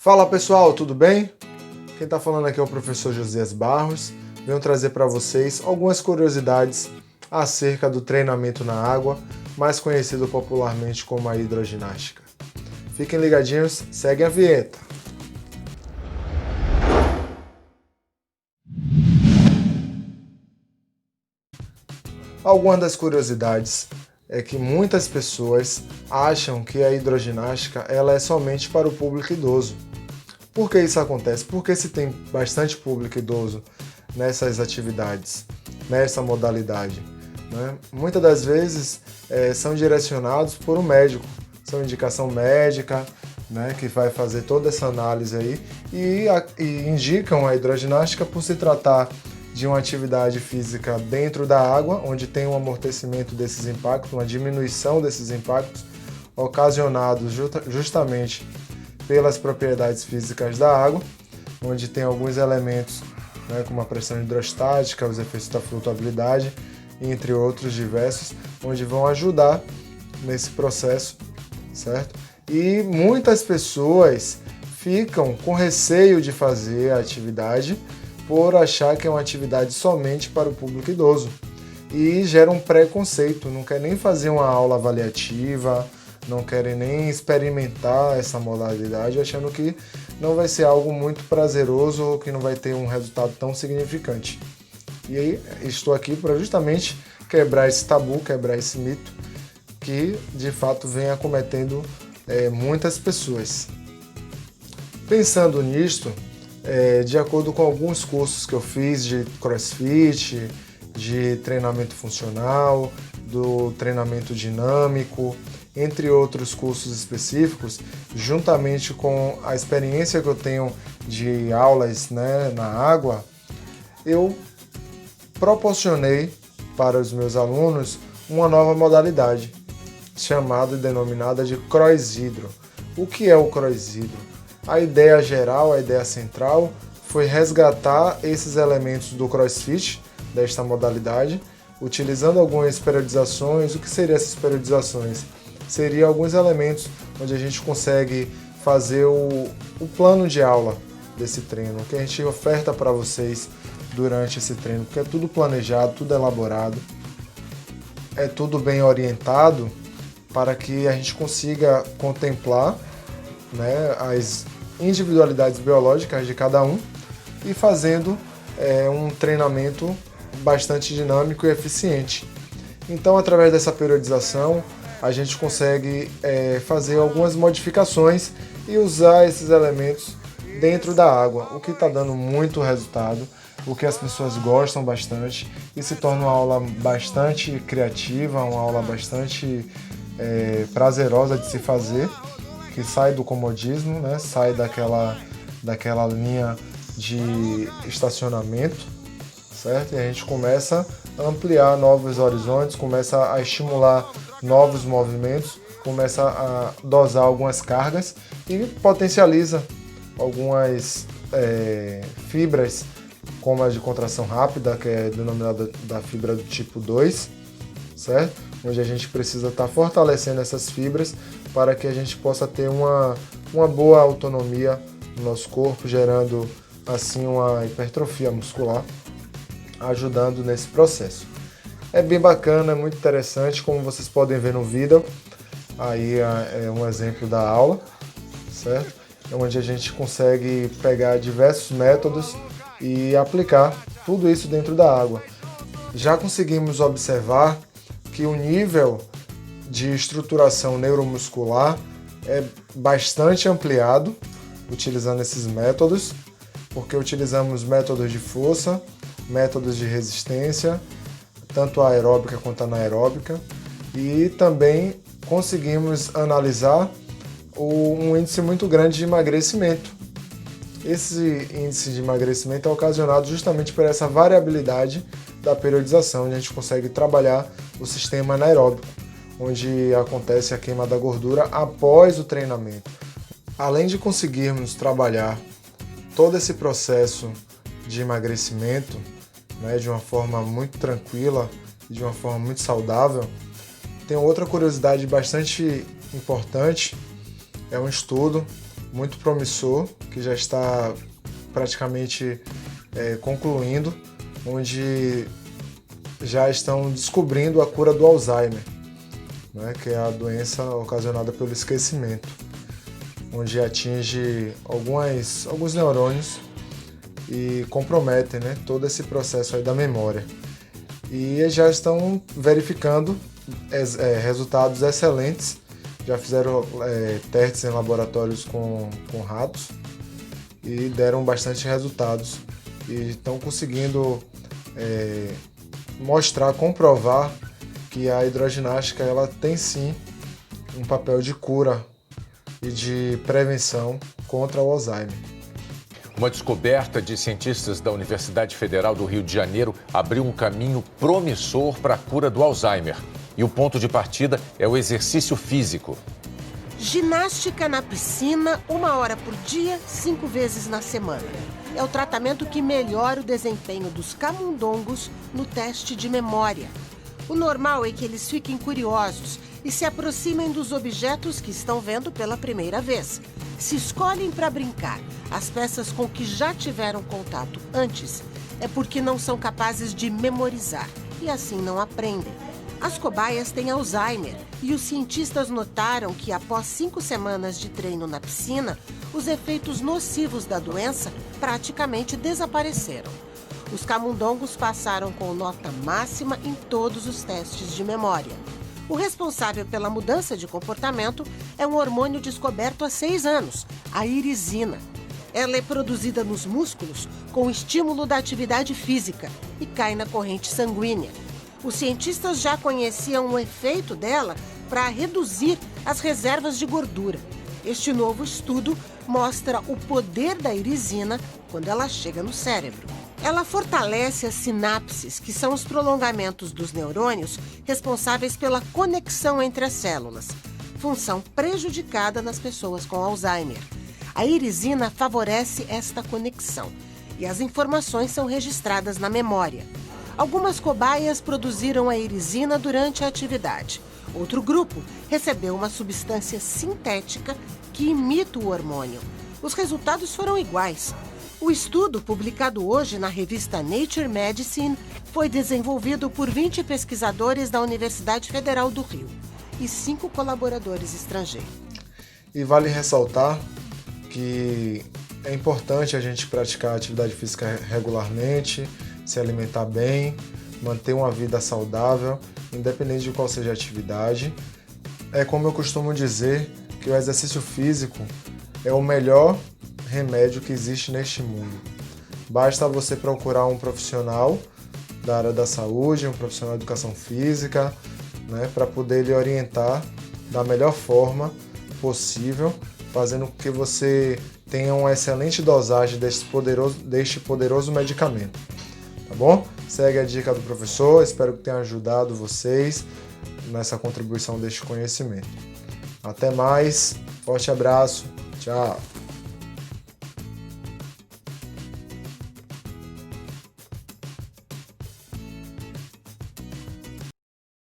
Fala pessoal, tudo bem? Quem está falando aqui é o professor Josias Barros. Venho trazer para vocês algumas curiosidades acerca do treinamento na água, mais conhecido popularmente como a hidroginástica. Fiquem ligadinhos, seguem a vinheta. Algumas das curiosidades é que muitas pessoas acham que a hidroginástica ela é somente para o público idoso. Por que isso acontece? Porque se tem bastante público idoso nessas atividades, nessa modalidade, né? Muitas das vezes são direcionados por um médico, são indicação médica, né, que vai fazer toda essa análise aí e indicam a hidroginástica por se tratar de uma atividade física dentro da água, onde tem um amortecimento desses impactos, uma diminuição desses impactos ocasionados justamente pelas propriedades físicas da água, onde tem alguns elementos, né, como a pressão hidrostática, os efeitos da flutuabilidade, entre outros diversos, onde vão ajudar nesse processo, certo? E muitas pessoas ficam com receio de fazer a atividade por achar que é uma atividade somente para o público idoso e gera um preconceito, não quer nem fazer uma aula avaliativa, não querem nem experimentar essa modalidade, achando que não vai ser algo muito prazeroso ou que não vai ter um resultado tão significante. E aí estou aqui para justamente quebrar esse tabu, quebrar esse mito que de fato vem acometendo muitas pessoas. Pensando nisto, de acordo com alguns cursos que eu fiz de CrossFit, de treinamento funcional, do treinamento dinâmico, entre outros cursos específicos, juntamente com a experiência que eu tenho de aulas, né, na água, eu proporcionei para os meus alunos uma nova modalidade, chamada e denominada de CrossHydro. O que é o CrossHydro? A ideia geral, a ideia central, foi resgatar esses elementos do CrossFit, desta modalidade, utilizando algumas periodizações. O que seriam essas periodizações? Seriam alguns elementos onde a gente consegue fazer o plano de aula desse treino, que a gente oferta para vocês durante esse treino, porque é tudo planejado, tudo elaborado, é tudo bem orientado para que a gente consiga contemplar, né, as individualidades biológicas de cada um e fazendo um treinamento bastante dinâmico e eficiente. Então, através dessa periodização, a gente consegue fazer algumas modificações e usar esses elementos dentro da água, o que está dando muito resultado, o que as pessoas gostam bastante e se torna uma aula bastante criativa, uma aula bastante prazerosa de se fazer, que sai do comodismo, né? Sai daquela linha de estacionamento, certo? E a gente começa a ampliar novos horizontes, começa a estimular novos movimentos, começa a dosar algumas cargas e potencializa algumas fibras, como a de contração rápida, que é denominada da fibra do tipo 2, certo? Onde a gente precisa estar fortalecendo essas fibras para que a gente possa ter uma boa autonomia no nosso corpo, gerando assim uma hipertrofia muscular, ajudando nesse processo. É bem bacana, é muito interessante, como vocês podem ver no vídeo. Aí é um exemplo da aula, certo? É onde a gente consegue pegar diversos métodos e aplicar tudo isso dentro da água. Já conseguimos observar que o nível de estruturação neuromuscular é bastante ampliado utilizando esses métodos, porque utilizamos métodos de força, métodos de resistência, tanto aeróbica quanto anaeróbica, e também conseguimos analisar um índice muito grande de emagrecimento. Esse índice de emagrecimento é ocasionado justamente por essa variabilidade da periodização, onde a gente consegue trabalhar o sistema anaeróbico, onde acontece a queima da gordura após o treinamento. Além de conseguirmos trabalhar todo esse processo de emagrecimento, né, de uma forma muito tranquila e de uma forma muito saudável, tem outra curiosidade bastante importante, é um estudo muito promissor, que já está praticamente concluindo, onde já estão descobrindo a cura do Alzheimer, né, que é a doença ocasionada pelo esquecimento, onde atinge alguns neurônios e compromete, né, todo esse processo aí da memória. E eles já estão verificando resultados excelentes, já fizeram testes em laboratórios com ratos e deram bastante resultados e estão conseguindo comprovar que a hidroginástica ela tem sim um papel de cura e de prevenção contra o Alzheimer. Uma descoberta de cientistas da Universidade Federal do Rio de Janeiro abriu um caminho promissor para a cura do Alzheimer. E o ponto de partida é o exercício físico. Ginástica na piscina, 1 hora por dia, 5 vezes na semana. É o tratamento que melhora o desempenho dos camundongos no teste de memória. O normal é que eles fiquem curiosos e se aproximem dos objetos que estão vendo pela primeira vez. Se escolhem para brincar as peças com que já tiveram contato antes, é porque não são capazes de memorizar e assim não aprendem. As cobaias têm Alzheimer e os cientistas notaram que após 5 semanas de treino na piscina, os efeitos nocivos da doença praticamente desapareceram. Os camundongos passaram com nota máxima em todos os testes de memória. O responsável pela mudança de comportamento é um hormônio descoberto há 6 anos, a irisina. Ela é produzida nos músculos com o estímulo da atividade física e cai na corrente sanguínea. Os cientistas já conheciam o efeito dela para reduzir as reservas de gordura. Este novo estudo mostra o poder da irisina quando ela chega no cérebro. Ela fortalece as sinapses, que são os prolongamentos dos neurônios responsáveis pela conexão entre as células, função prejudicada nas pessoas com Alzheimer. A irisina favorece esta conexão e as informações são registradas na memória. Algumas cobaias produziram a irisina durante a atividade. Outro grupo recebeu uma substância sintética que imita o hormônio. Os resultados foram iguais. O estudo, publicado hoje na revista Nature Medicine, foi desenvolvido por 20 pesquisadores da Universidade Federal do Rio e 5 colaboradores estrangeiros. E vale ressaltar que é importante a gente praticar atividade física regularmente, se alimentar bem, manter uma vida saudável, independente de qual seja a atividade. É como eu costumo dizer, que o exercício físico é o melhor remédio que existe neste mundo. Basta você procurar um profissional da área da saúde, um profissional de educação física, né, para poder lhe orientar da melhor forma possível, fazendo com que você tenha uma excelente dosagem deste poderoso medicamento. Tá bom? Segue a dica do professor, espero que tenha ajudado vocês nessa contribuição deste conhecimento. Até mais, forte abraço, tchau!